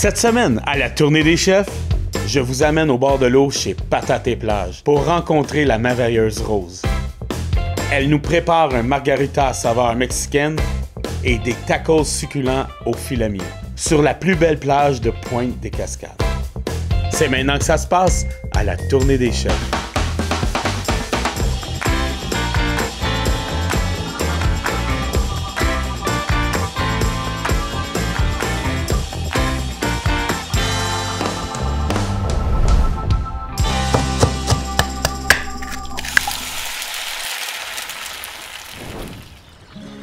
Cette semaine, à la tournée des chefs, je vous amène au bord de l'eau chez Patate et Plage pour rencontrer la merveilleuse Rose. Elle nous prépare un margarita à saveur mexicaine et des tacos succulents au filet mignon sur la plus belle plage de Pointe-des-Cascades. C'est maintenant que ça se passe à la tournée des chefs.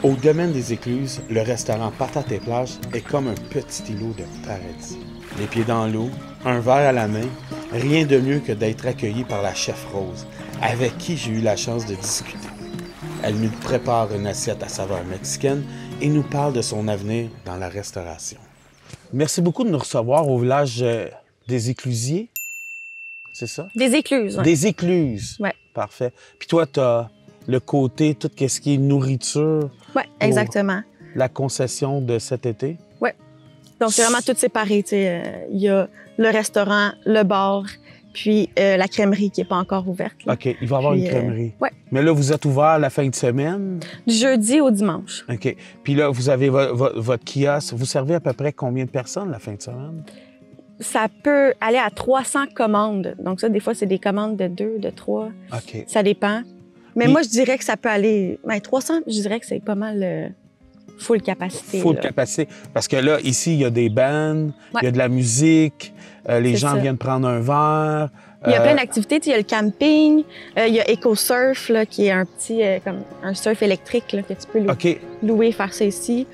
Au domaine des Écluses, le restaurant Patate et Plage est comme un petit îlot de paradis. Les pieds dans l'eau, un verre à la main, rien de mieux que d'être accueilli par la chef Rose, avec qui j'ai eu la chance de discuter. Elle nous prépare une assiette à saveur mexicaine et nous parle de son avenir dans la restauration. Merci beaucoup de nous recevoir au village des Éclusiers. C'est ça? Des Écluses. Ouais. Des Écluses. Ouais. Parfait. Puis toi, tu as le côté, tout ce qui est nourriture. Oui, exactement. La concession de cet été. Oui. Donc, c'est vraiment tout séparé. Il y a le restaurant, le bar, puis la crèmerie qui n'est pas encore ouverte. Là. OK. Il va y avoir une crèmerie. Oui. Mais là, vous êtes ouvert la fin de semaine? Du jeudi au dimanche. OK. Puis là, vous avez votre kiosque. Vous servez à peu près combien de personnes la fin de semaine? Ça peut aller à 300 commandes. Donc, ça, des fois, c'est des commandes de 2, de 3. OK. Ça dépend. Mais moi, je dirais que ça peut aller... 300, je dirais que c'est pas mal full capacité. Full capacité. Parce que là, ici, il y a des bands, il y a de la musique, les gens viennent prendre un verre. Il y a plein d'activités. Il y a le camping, il y a EcoSurf, là, qui est un petit... comme un surf électrique là, que tu peux louer, faire ça ici.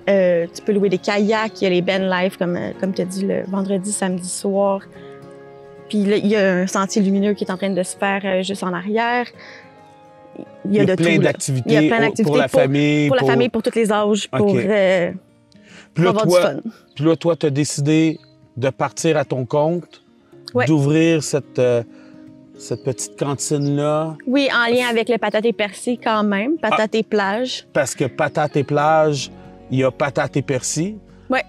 Tu peux louer des kayaks, il y a les bands live, comme tu as dit, le vendredi, samedi soir. Puis là, il y a un sentier lumineux qui est en train de se faire juste en arrière. Il y a plein d'activités pour la famille. Pour la famille, pour tous les âges, pour avoir du fun. Puis là, toi, tu as décidé de partir à ton compte, d'ouvrir cette petite cantine-là. Oui, en lien avec le Patate et Persil quand même, Patate et Plage. Parce que Patate et Plage, il y a Patate et Persil. Oui.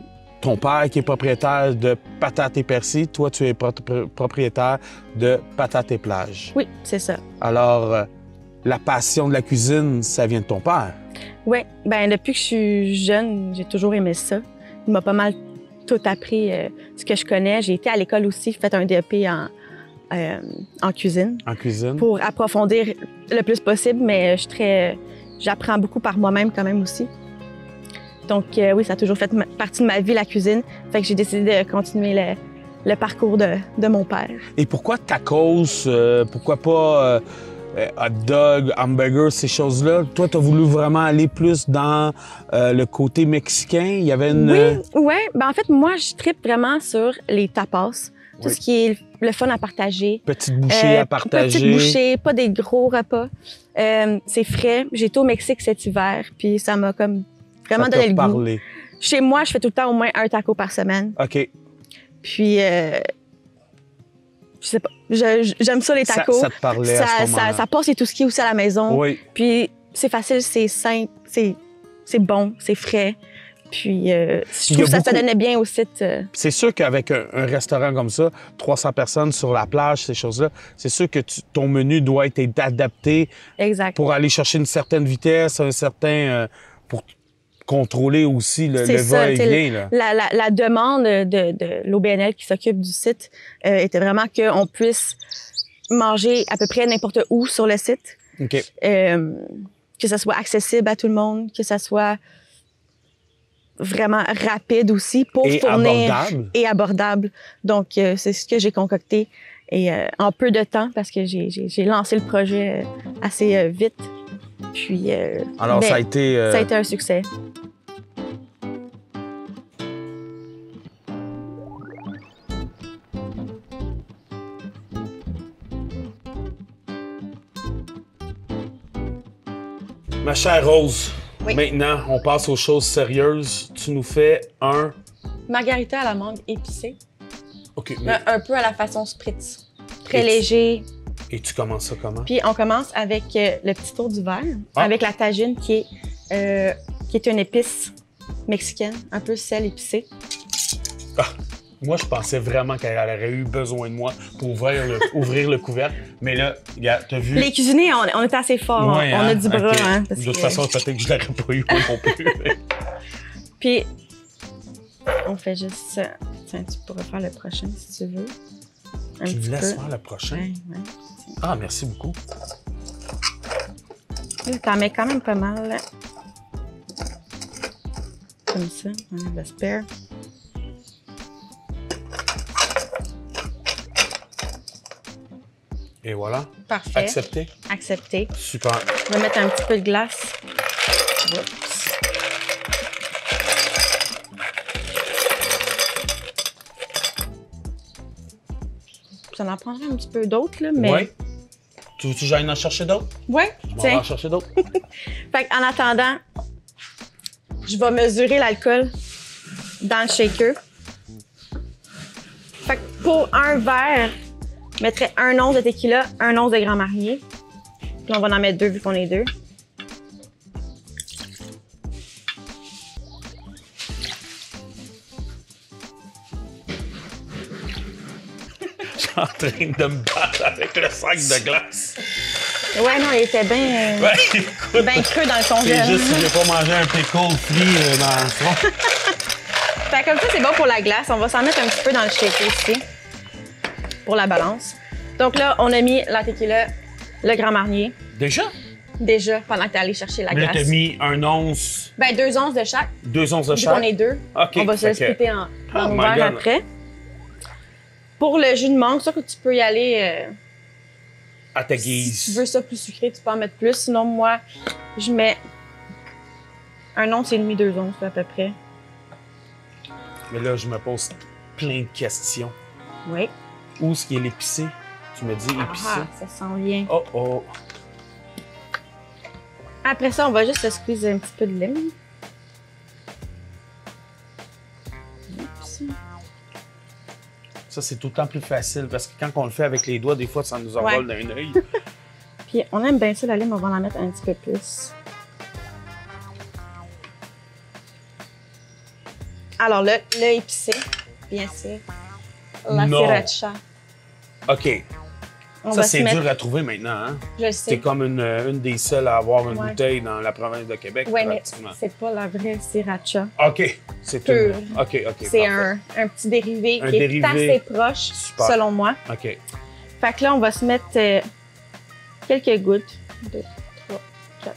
Ton père qui est propriétaire de Patate et Persil, toi, tu es propriétaire de Patate et Plage. Oui, c'est ça. Alors... la passion de la cuisine, ça vient de ton père? Oui. Bien, depuis que je suis jeune, j'ai toujours aimé ça. Il m'a pas mal tout appris ce que je connais. J'ai été à l'école aussi, j'ai fait un DEP en cuisine. En cuisine? Pour approfondir le plus possible, mais j'apprends beaucoup par moi-même quand même aussi. Donc oui, ça a toujours fait partie de ma vie, la cuisine. Fait que j'ai décidé de continuer le parcours de mon père. Et pourquoi tacos? Pourquoi pas... hot dog, hamburger, ces choses-là. Toi, tu as voulu vraiment aller plus dans le côté mexicain. Il y avait une... Oui. Ben, en fait, moi, je trippe vraiment sur les tapas. Tout ce qui est le fun à partager. Petites bouchées à partager. Petites bouchées, pas des gros repas. C'est frais. J'ai été au Mexique cet hiver, puis ça m'a comme vraiment donné le goût. Chez moi, je fais tout le temps au moins un taco par semaine. OK. Puis... je sais pas, j'aime ça les tacos. Ça te parlait à ce moment-là. Ça passe et tout ce qui est aussi à la maison. Oui. Puis c'est facile, c'est simple, c'est bon, c'est frais. Puis je trouve que ça donnait bien au site. C'est sûr qu'avec un restaurant comme ça, 300 personnes sur la plage, ces choses-là, c'est sûr que ton menu doit être adapté pour aller chercher une certaine vitesse, un certain... pour contrôler aussi le va-et-vient. La demande de l'OBNL qui s'occupe du site était vraiment qu'on puisse manger à peu près n'importe où sur le site. OK. Que ça soit accessible à tout le monde, que ça soit vraiment rapide aussi pour fournir. Abordable. Et abordable. Donc, c'est ce que j'ai concocté. Et en peu de temps, parce que j'ai lancé le projet assez vite. Puis, alors, ça a été un succès. Ma chère Rose, maintenant, on passe aux choses sérieuses. Tu nous fais un... margarita à la mangue épicée. OK. Un peu à la façon spritz. Très léger. Et tu commences ça comment? Puis on commence avec le petit tour du verre, avec la tagine qui est une épice mexicaine, un peu sel épicé. Moi, je pensais vraiment qu'elle aurait eu besoin de moi pour ouvrir le couvercle. Mais là, regarde, t'as vu... Les cuisiniers, on est assez forts. Ouais, on a du bras. Okay. Hein, de toute façon, peut-être que je l'aurais pas eu non plus. Puis, on fait juste ça. Tiens, tu pourrais faire le prochain si tu veux. Tu me laisses faire le prochain? Ouais. Ah, merci beaucoup. T'en mets quand même pas mal. Comme ça, on a le spare. Et voilà. Parfait. Accepté? Accepté. Super. On va mettre un petit peu de glace. Oups. Ça en prendrait un petit peu d'autres, là, mais... Oui. Tu veux que j'aille en chercher d'autres? Oui, je vais en chercher d'autres. Fait qu'en attendant, je vais mesurer l'alcool dans le shaker. Fait que pour un verre, je mettrais 1 once de tequila, 1 once de Grand Marnier. Puis on va en mettre 2 vu qu'on est 2. Je suis en train de me battre avec le sac de glace. Ouais, non, il était bien ben creux dans le congèle. C'est juste si j'ai pas mangé un pickle frit dans le front. Fait comme ça, c'est bon pour la glace. On va s'en mettre un petit peu dans le shaker ici pour la balance. Donc là, on a mis la tequila, le Grand Marnier. Déjà? Déjà, pendant que t'es allé chercher la glace. Là, t'as mis 1 once. Ben 2 onces de chaque. 2 onces de Vu chaque? qu'on est 2. Okay, on va se le splitter en verre après. Pour le jus de mangue, ça que tu peux y aller à ta guise. Si tu veux ça plus sucré, tu peux en mettre plus. Sinon, moi, je mets 1 once et demi, 2 onces à peu près. Mais là, je me pose plein de questions. Oui. Où est-ce qu'il est l'épicé? Tu me dis épicé. Ah, ça sent bien. Oh oh. Après ça, on va juste squeezer un petit peu de lime. Oups. Ça, c'est tout le temps plus facile parce que quand on le fait avec les doigts, des fois, ça nous envole d'un œil. Puis, on aime bien ça, la lime, on va en mettre un petit peu plus. Alors, le épicé, bien sûr. La sriracha. OK. Ça, c'est dur à trouver maintenant, hein? Je sais. T'es comme une des seules à avoir une bouteille dans la province de Québec. Oui, mais c'est pas la vraie sriracha. OK. C'est pur. OK. C'est un petit dérivé qui est assez proche, selon moi. OK. Fait que là, on va se mettre quelques gouttes. 2, 3, 4,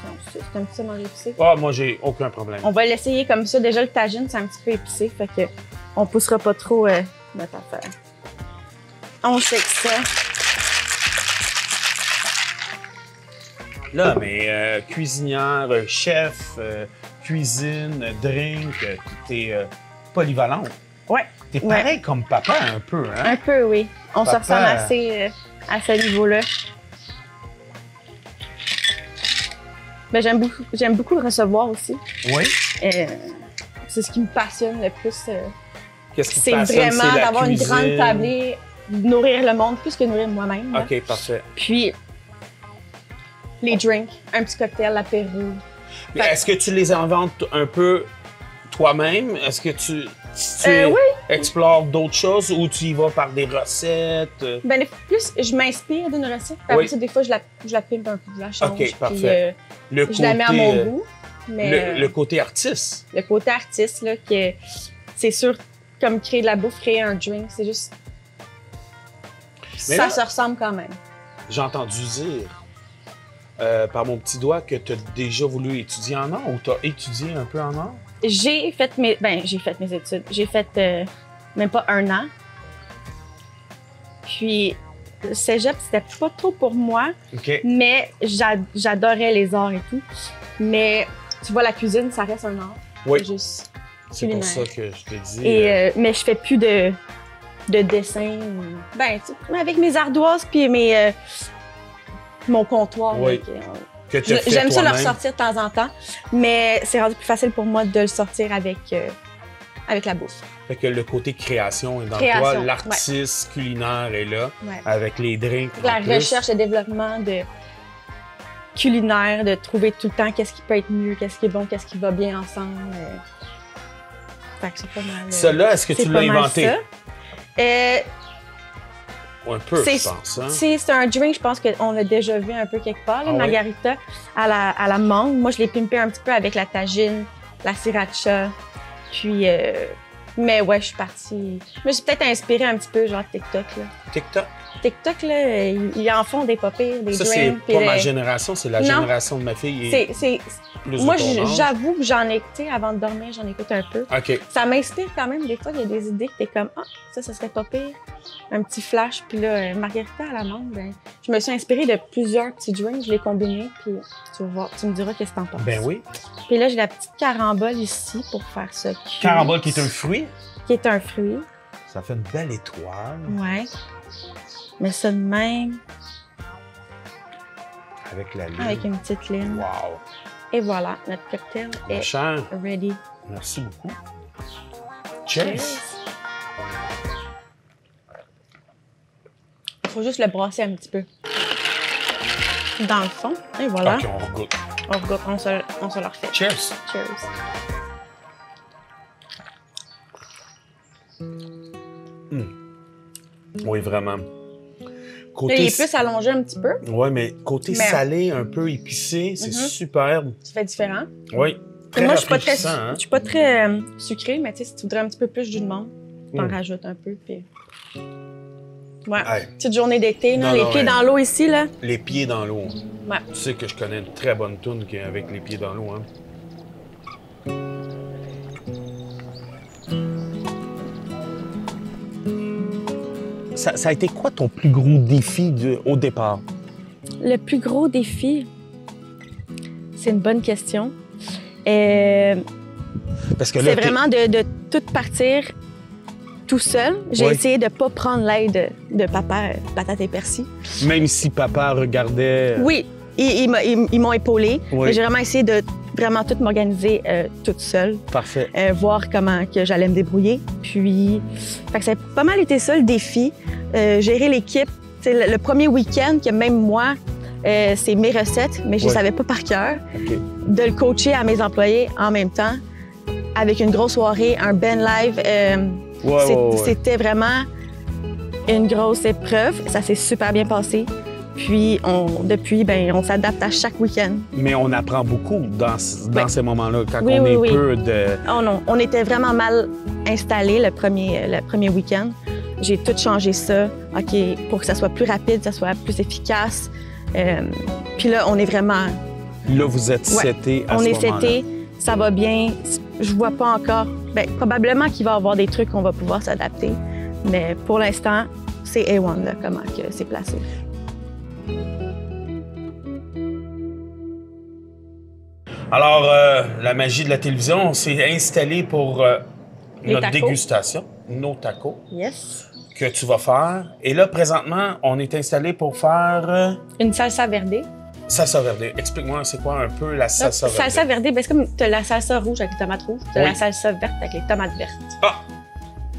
5, 6. C'est un petit peu moins épicé. Ah, moi, j'ai aucun problème. On va l'essayer comme ça. Déjà, le tagine, c'est un petit peu épicé. Fait que on poussera pas trop notre affaire. On sait que ça. Là, mais cuisinière, chef, cuisine, drink, t'es polyvalente. Ouais. T'es pareil comme papa un peu, hein? Un peu, oui. On se ressemble assez à ce niveau-là. Ben, j'aime beaucoup le recevoir aussi. Oui. C'est ce qui me passionne le plus. Qu'est-ce qui te passionne? C'est vraiment d'avoir une grande tablée, nourrir le monde plus que nourrir moi-même. OK, parfait. Puis, les drinks, un petit cocktail, l'apéro. Est-ce que tu les inventes un peu toi-même? Est-ce que tu explores d'autres choses ou tu y vas par des recettes? Ben, plus, je m'inspire d'une recette. Puis après ça, des fois, je la pimpe un peu, je la change. OK, parfait. Puis, je la mets à mon goût. Mais, le côté artiste. Le côté artiste, là, que c'est sûr, comme créer de la bouffe, créer un drink, c'est juste... Ça se ressemble quand même. J'ai entendu dire par mon petit doigt que tu as déjà voulu étudier en art ou tu as étudié un peu en art? J'ai fait mes études. J'ai fait même pas 1 an. Puis, le cégep, c'était pas trop pour moi. Okay. Mais j'adorais les arts et tout. Mais tu vois, la cuisine, ça reste un art. Oui. C'est pour ça que je te dis. Et, mais je fais plus de dessin. Ben, avec mes ardoises puis mon comptoir. Oui. J'aime ça le ressortir de temps en temps, mais c'est rendu plus facile pour moi de le sortir avec la bouffe. Fait que le côté création est dans toi, l'artiste culinaire est là, avec les drinks. La recherche et développement de culinaire, de trouver tout le temps qu'est-ce qui peut être mieux, qu'est-ce qui est bon, qu'est-ce qui va bien ensemble. Fait que c'est pas mal. Celui-là, est-ce que tu l'as inventé? Un peu, je pense. Hein? C'est un drink, je pense qu'on l'a déjà vu un peu quelque part, la margarita à la mangue. Moi, je l'ai pimpé un petit peu avec la tagine, la sriracha. Puis, mais ouais, je suis partie. Je me suis peut-être inspirée un petit peu, genre TikTok. Là. TikTok, là, ils en font des pas pires, des drinks. Ça, c'est pas ma génération, c'est la génération de ma fille. Moi, j'avoue que j'en ai, tu sais, avant de dormir, j'en écoute un peu. OK. Ça m'inspire quand même. Des fois, il y a des idées que t'es comme, ça serait pas pire. Un petit flash. Puis là, margarita à la menthe, ben, je me suis inspirée de plusieurs petits drinks. Je les ai combinés. Puis tu vas voir, tu me diras qu'est-ce que t'en penses. Ben oui. Puis là, j'ai la petite carambole ici pour faire ça. Carambole qui est un fruit? Qui est un fruit. Ça fait une belle étoile. Ouais. Mais ça de même. Avec la ligne. Avec une petite ligne. Wow. Et voilà, notre cocktail est ready. Merci beaucoup. Cheers. Il faut juste le brasser un petit peu. Dans le fond. Et voilà. OK, on regoute. On regoute, on se le refait. Cheers. Cheers. Oui, vraiment. Côté... Là, il est plus allongé un petit peu. Oui, mais côté salé, un peu épicé, c'est superbe. Ça fait différent. Oui. Moi, je suis pas très sucrée, mais tu sais, si tu voudrais un petit peu plus de jus de menthe, t'en rajoutes un peu. Puis... Ouais. Petite journée d'été, les pieds dans l'eau ici. Là. Les pieds dans l'eau. Ouais. Tu sais que je connais une très bonne toune avec les pieds dans l'eau. Hein? Ça a été quoi ton plus gros défi au départ? Le plus gros défi? C'est une bonne question. Parce que là, c'est vraiment de tout partir tout seul. J'ai essayé de ne pas prendre l'aide de papa, patate et persil. Même si papa regardait... Oui, ils m'ont épaulée. Oui. J'ai vraiment essayé de vraiment tout m'organiser toute seule. Parfait. Voir comment que j'allais me débrouiller. Puis, ça a pas mal été ça le défi. Gérer l'équipe. Le premier week-end que même moi, c'est mes recettes, mais je ne les savais pas par cœur. Okay. De le coacher à mes employés en même temps, avec une grosse soirée, un band live. C'était vraiment une grosse épreuve. Ça s'est super bien passé. Puis, depuis, on s'adapte à chaque week-end. Mais on apprend beaucoup dans ces moments-là, quand on est peu de... Oh non, on était vraiment mal installés le premier week-end. J'ai tout changé ça, OK, pour que ça soit plus rapide, que ça soit plus efficace. Puis là, on est vraiment... Là, vous êtes setés à ce moment-là. On est setés, ça va bien. Je vois pas encore... probablement qu'il va y avoir des trucs qu'on va pouvoir s'adapter. Mais pour l'instant, c'est A1, là, comment que c'est placé. Alors, la magie de la télévision, on s'est installé pour notre dégustation, nos tacos. Yes. Que tu vas faire. Et là, présentement, on est installé pour faire... Une salsa verde. Salsa verde. Explique-moi, c'est quoi un peu la salsa verde? Salsa verde, c'est comme tu as la salsa rouge avec les tomates rouges, tu as la salsa verte avec les tomates vertes. Ah!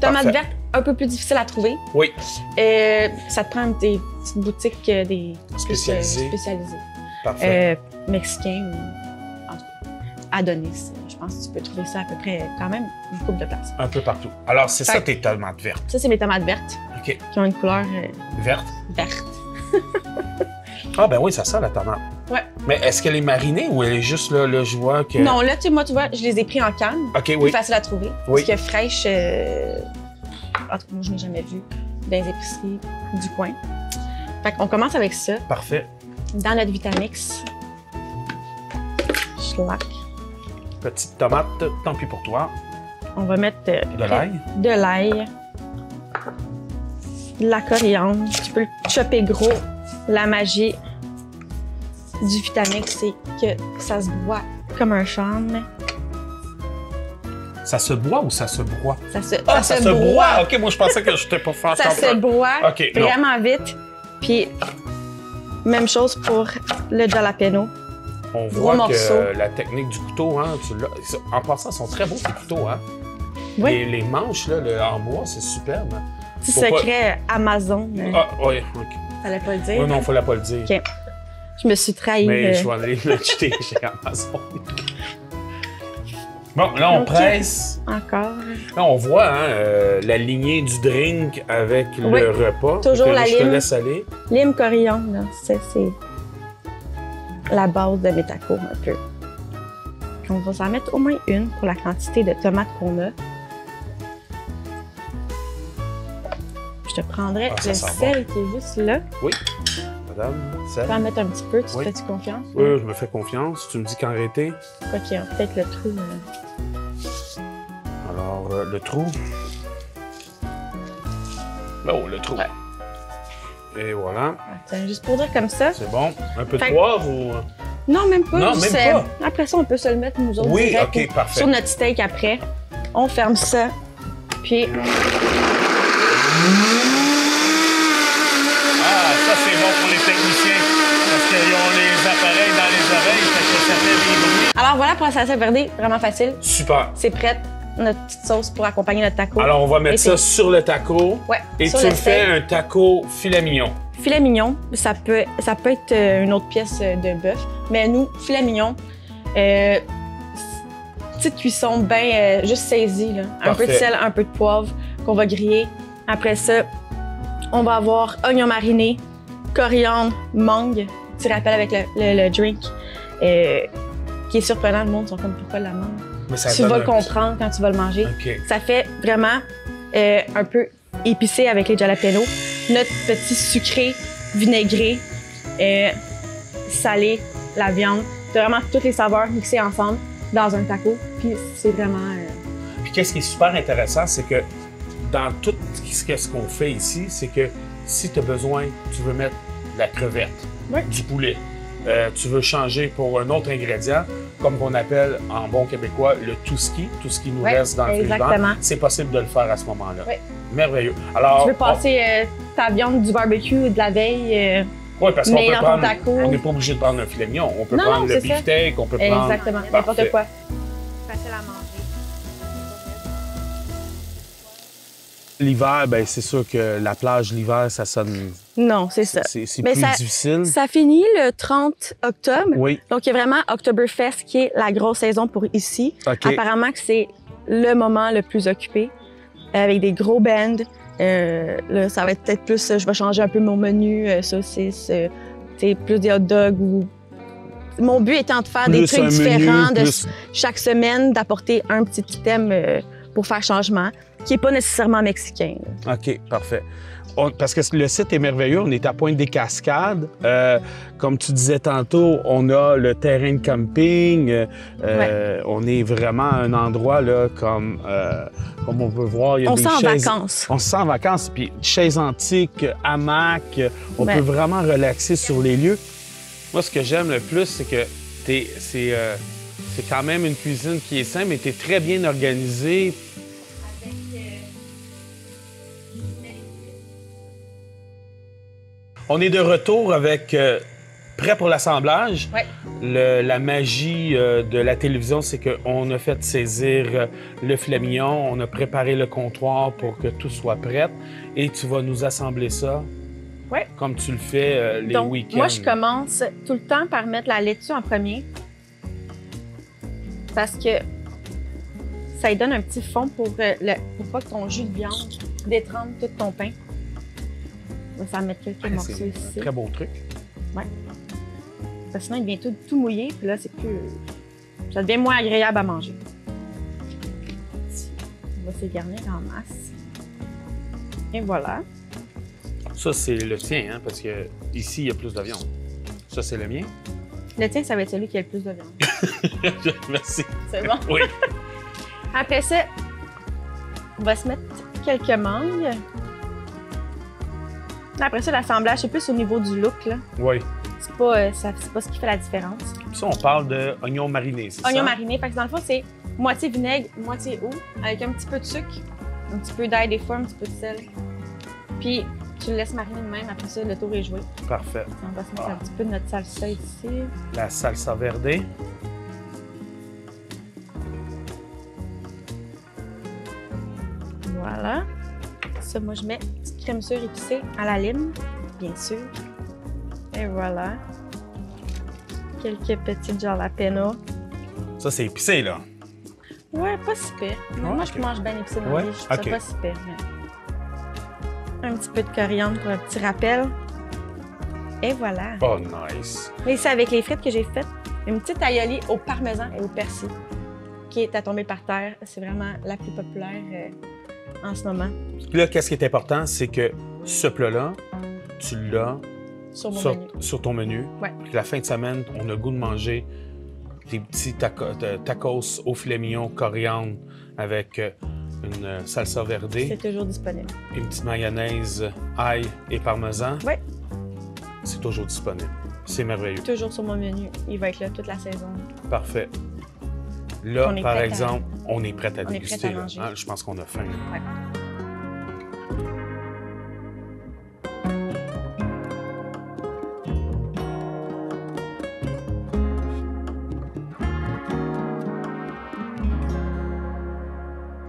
Tomates vertes, un peu plus difficile à trouver. Oui. Ça te prend des petites boutiques spécialisées. Parfait. Mexicains ou Adonis. Je pense que tu peux trouver ça à peu près quand même une couple de places. Un peu partout. Alors, c'est ça tes tomates vertes? Ça, c'est mes tomates vertes. OK. Qui ont une couleur... Verte? Verte. Ah, ben oui, ça sent la tomate. Ouais. Mais est-ce qu'elle est marinée ou elle est juste là, je vois que... Non, là, tu vois, je les ai pris en canne. OK, oui. Plus facile à trouver. Oui. Parce que fraîche... En tout cas, moi, je n'ai jamais vu dans les épiceries du coin. Fait qu'on commence avec ça. Parfait. Dans notre Vitamix. Schlack. Petite tomate, tant pis pour toi. On va mettre de l'ail. De l'ail. De la coriandre. Tu peux le chopper gros. La magie du Vitamix, c'est que ça se boit comme un charme. Ça se boit ou ça se broie? Ça se broie. OK, moi, je pensais que je n'étais pas fort. Ça se broie vraiment vite. Puis, même chose pour le jalapeno. On voit que la technique du couteau, hein, en passant, sont très beaux, ces couteaux. Hein? Oui. Les manches là, en bois, c'est superbe. Petit secret Amazon. Ah, oui, OK. Fallait pas le dire. Non, fallait pas le dire. OK. Je me suis trahie. Mais je vais aller l'acheter chez Amazon. Bon, là, on presse. Encore. Là, on voit la lignée du drink avec le repas. Toujours la lime. Je te laisse aller. Lime coriandre, c'est la base de mes tacos, un peu. On va s'en mettre au moins une pour la quantité de tomates qu'on a. Je te prendrai le sel qui est juste là. Oui, madame, sel. Tu peux en mettre un petit peu, tu te fais-tu confiance? Oui, je me fais confiance. Tu me dis qu'arrêter. OK, peut-être le trou. Alors, le trou. Oh, le trou. Ouais. Et voilà. Attends, juste pour dire comme ça. C'est bon. Un peu de poivre ou... Non, même pas. Non, même pas. Après ça, on peut se le mettre, nous autres, oui, direct, OK, parfait. Sur notre steak après. On ferme ça, puis... Ah, ça, c'est bon pour les techniciens, parce qu'ils ont les appareils dans les oreilles, fait que ça fait des bruits. Alors voilà pour la salsa verde, vraiment facile. Super. C'est prêt, notre petite sauce pour accompagner notre taco. Alors, on va mettre ça sur le taco. Ouais. Et tu me fais un taco filet mignon. Filet mignon, ça peut être une autre pièce de bœuf, mais nous, filet mignon, petite cuisson bien juste saisie, là. Un peu de sel, un peu de poivre qu'on va griller. Après ça, on va avoir oignon mariné, coriandre, mangue. Tu te rappelles avec le drink qui est surprenant, le monde sont comme pourquoi la mangue. Tu vas le comprendre quand tu vas le manger. Okay. Ça fait vraiment un peu épicé avec les jalapenos. Notre petit sucré, vinaigré, salé, la viande. C'est vraiment toutes les saveurs mixées ensemble dans un taco. Puis c'est vraiment... Puis qu'est-ce qui est super intéressant, c'est que dans tout ce qu'on fait ici, c'est que si tu as besoin, tu veux mettre de la crevette, du poulet, tu veux changer pour un autre ingrédient, comme qu'on appelle en bon québécois le tout ce qui nous reste dans le frigidaire, c'est possible de le faire à ce moment-là. Oui. Merveilleux. Alors, tu veux passer ta viande du barbecue de la veille, oui, parce qu'on peut prendre, taco. on n'est pas obligé de prendre un filet mignon. On peut prendre le beefsteak, on peut prendre... Exactement, n'importe quoi. Facile à manger. L'hiver, ben c'est sûr que la plage l'hiver, ça sonne... Non, c'est ça. C'est plus difficile. Ça finit le 30 octobre. Oui. Donc, il y a vraiment Oktoberfest qui est la grosse saison pour ici. Okay. Apparemment que c'est le moment le plus occupé, avec des gros bands. Là, ça va être peut-être plus... Je vais changer un peu mon menu, saucisses, plus des hot dogs ou... Mon but étant de faire des trucs différents chaque semaine, d'apporter un petit item pour faire changement, qui n'est pas nécessairement mexicain. Là. OK, parfait. Parce que le site est merveilleux, on est à Pointe-des-Cascades. Comme tu disais tantôt, on a le terrain de camping. On est vraiment à un endroit, là, comme on peut voir. Il y a des chaises, vacances. On se sent en vacances. Puis chaises antiques, hamac. On peut vraiment relaxer sur les lieux. Moi, ce que j'aime le plus, c'est que c'est quand même une cuisine qui est simple, mais tu es très bien organisée. On est de retour avec prêt pour l'assemblage. Ouais. La magie de la télévision, c'est qu'on a fait saisir le filet mignon, on a préparé le comptoir pour que tout soit prêt et tu vas nous assembler ça comme tu le fais les week-ends. Moi, je commence tout le temps par mettre la laitue en premier parce que ça lui donne un petit fond pour pas que ton jus de viande détrempe tout ton pain. Ça va mettre quelques morceaux ici. C'est un très beau truc. Oui. Parce que sinon, il devient tout mouillé, puis là, c'est plus... Ça devient moins agréable à manger. On va s'égarnir en masse. Et voilà. Ça, c'est le tien, hein, parce que ici, il y a plus de viande. Ça, c'est le mien. Le tien, ça va être celui qui a le plus de viande. Merci. C'est bon? Oui. Après ça, on va se mettre quelques mangues. Après ça, l'assemblage, c'est plus au niveau du look, là. Oui. C'est pas ce qui fait la différence. Ça, on parle d'oignons marinés, c'est ça? Oignons marinés. Fait que dans le fond, c'est moitié vinaigre, moitié eau, avec un petit peu de sucre, un petit peu d'ail des fois, un petit peu de sel. Puis, tu le laisses mariner de même. Après ça, le tour est joué. Parfait. On va se mettre un petit peu de notre salsa ici. La salsa verde. Voilà. Ça, moi, je mets une petite crème sûre épicée à la lime, bien sûr. Et voilà. Quelques petites jalapenos. Ça, c'est épicé, là. Ouais, pas si pire. Moi, je mange bien épicé dans la vie. Je trouve ça pas si pire. Mais... Un petit peu de coriandre pour un petit rappel. Et voilà. Oh, nice. Mais c'est avec les frites que j'ai faites. Une petite aioli au parmesan et au persil qui est à tomber par terre. C'est vraiment la plus populaire en ce moment. Puis là, qu'est-ce qui est important, c'est que ce plat-là, tu l'as sur ton menu. Ouais. Puis la fin de semaine, on a le goût de manger des petits tacos au filet mignon, coriandre avec une salsa verde. C'est toujours disponible. Une petite mayonnaise, ail et parmesan. Oui. C'est toujours disponible. C'est merveilleux. Toujours sur mon menu. Il va être là toute la saison. Parfait. Là, par exemple, on est prêt à déguster. Prêt à manger. Je pense qu'on a faim. Ouais.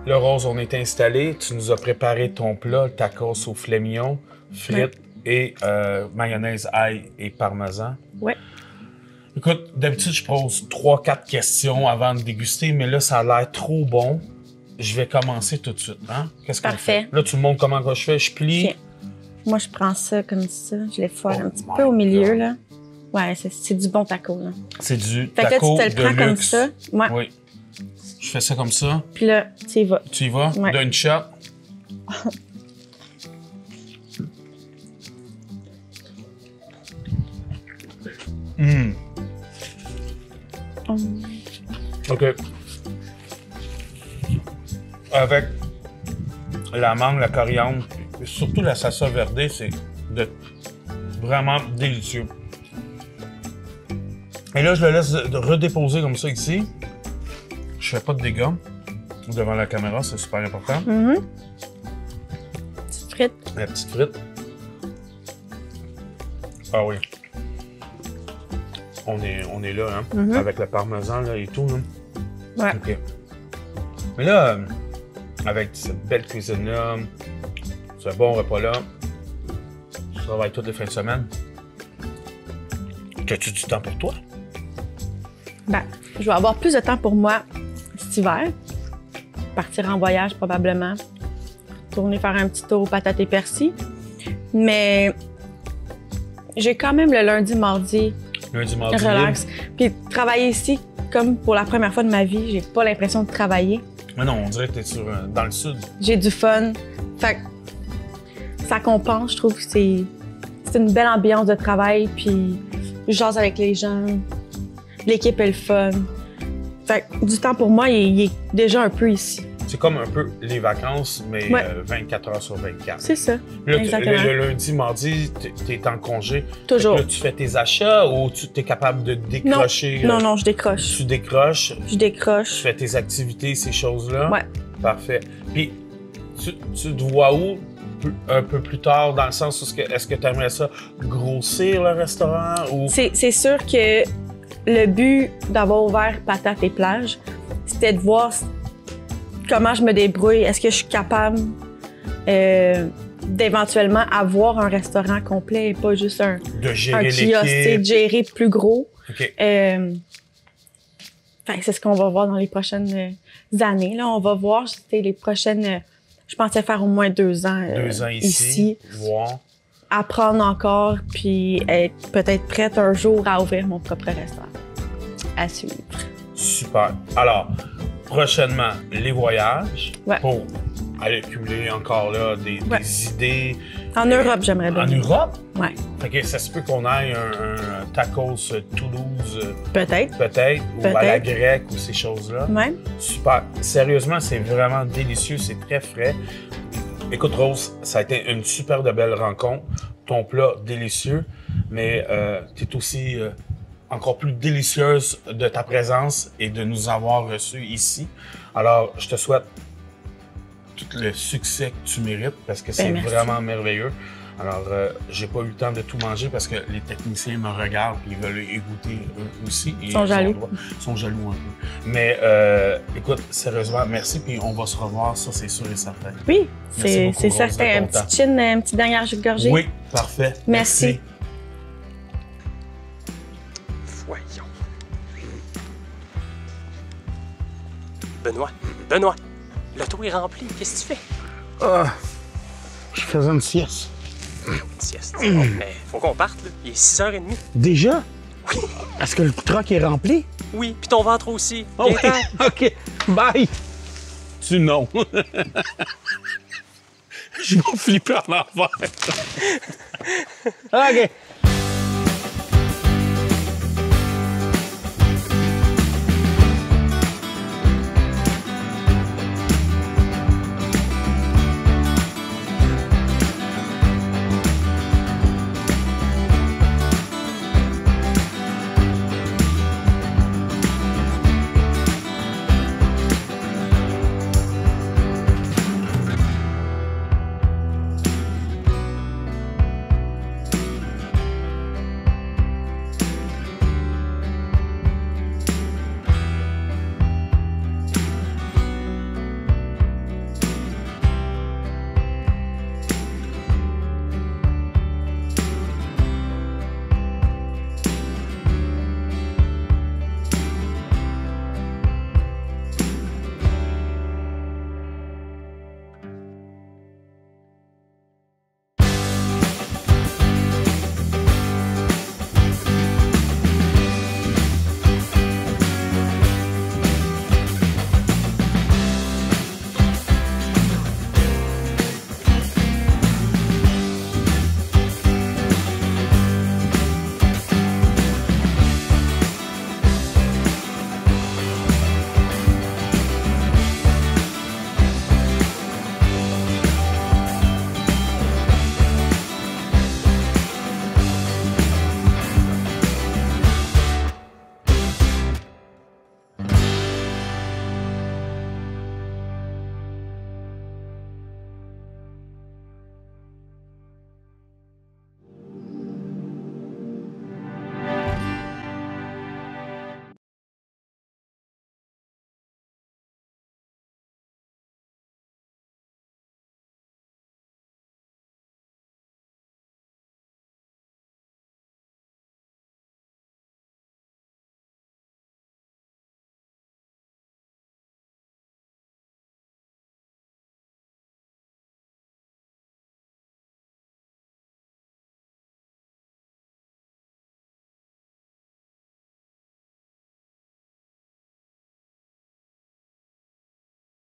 Là, Rose, on est installé. Tu nous as préparé ton plat, tacos au filet mignon, frites et mayonnaise, ail et parmesan. Ouais. Écoute, d'habitude, je pose 3-4 questions avant de déguster, mais là, ça a l'air trop bon. Je vais commencer tout de suite. Hein? Qu'est-ce qu'on fait? Là, tout le monde, comment je fais? Je plie. Tiens. Moi, je prends ça comme ça. Je les foire un petit peu au milieu, là. Ouais, c'est du bon taco, là. C'est du taco de luxe. Fait que là, tu te le prends comme ça. Ouais. Oui. Je fais ça comme ça. Puis là, tu y vas. Tu y vas? Ouais. D'une shot. OK. Avec la mangue, la coriandre, et surtout la salsa verde, c'est vraiment délicieux. Et là, je le laisse redéposer comme ça ici. Je fais pas de dégâts devant la caméra, c'est super important. Petite frite. La petite frite. Ah oui. On est là, hein, avec le parmesan là, et tout. Là. Ouais. OK. Mais là, avec cette belle cuisine-là, ce bon repas-là, tu travailles toutes les fins de semaine. As-tu du temps pour toi? Ben, je vais avoir plus de temps pour moi cet hiver. Partir en voyage probablement. Tourner faire un petit tour aux patates et persil. Mais j'ai quand même le lundi, mardi. Lundi, mardi. Relax. Puis travailler ici, comme pour la première fois de ma vie, j'ai pas l'impression de travailler. Mais non, on dirait que t'es dans le sud. J'ai du fun. Fait que ça compense, je trouve que c'est une belle ambiance de travail. Puis je jase avec les gens. L'équipe est le fun. Fait que du temps pour moi, il est déjà un peu ici. C'est comme un peu les vacances, mais 24 heures sur 24. C'est ça. Là, exactement. Le lundi, mardi, tu es en congé. Toujours. Là, tu fais tes achats ou tu es capable de décrocher? Non, je décroche. Tu décroches? Je décroche. Tu fais tes activités, ces choses-là? Ouais. Parfait. Puis, tu te vois où un peu plus tard, dans le sens où est-ce que tu aimerais ça grossir le restaurant? Ou... C'est sûr que le but d'avoir ouvert Patates et Plages, c'était de voir comment je me débrouille. Est-ce que je suis capable d'éventuellement avoir un restaurant complet et pas juste un kiosque, de gérer plus gros. Okay. C'est ce qu'on va voir dans les prochaines années. Là, on va voir les prochaines... je pensais faire au moins 2 ans, 2 ans ici. Wow. Apprendre encore, puis être peut-être prête un jour à ouvrir mon propre restaurant. À suivre. Super. Alors, prochainement, les voyages pour aller accumuler encore là des idées. En Europe, j'aimerais bien. En Europe? Oui. Fait que ça se peut qu'on aille un tacos Toulouse. Peut-être. Ou à la grecque ou ces choses-là. Oui. Super. Sérieusement, c'est vraiment délicieux, c'est très frais. Écoute, Rose, ça a été une super de belle rencontre. Ton plat délicieux, mais tu es aussi encore plus délicieuse de ta présence et de nous avoir reçus ici. Alors, je te souhaite tout le succès que tu mérites parce que c'est vraiment merveilleux. Alors, j'ai pas eu le temps de tout manger parce que les techniciens me regardent et ils veulent y goûter eux aussi. Ils sont jaloux. Ils sont jaloux un peu. Mais écoute, sérieusement, merci. Puis on va se revoir, ça c'est sûr et certain. Oui, c'est certain. Une petite dernière gorgée. Oui, parfait. Merci. Voyons. Benoît, l'auto est rempli. Qu'est-ce que tu fais? Ah, je faisais une sieste. Une sieste. Bon, mais faut qu'on parte, là. Il est 6h30. Déjà? Oui. Est-ce que le truck est rempli? Oui, puis ton ventre aussi. Oh, oui. OK. Bye. Tu non. Je vais flipper en envers. OK.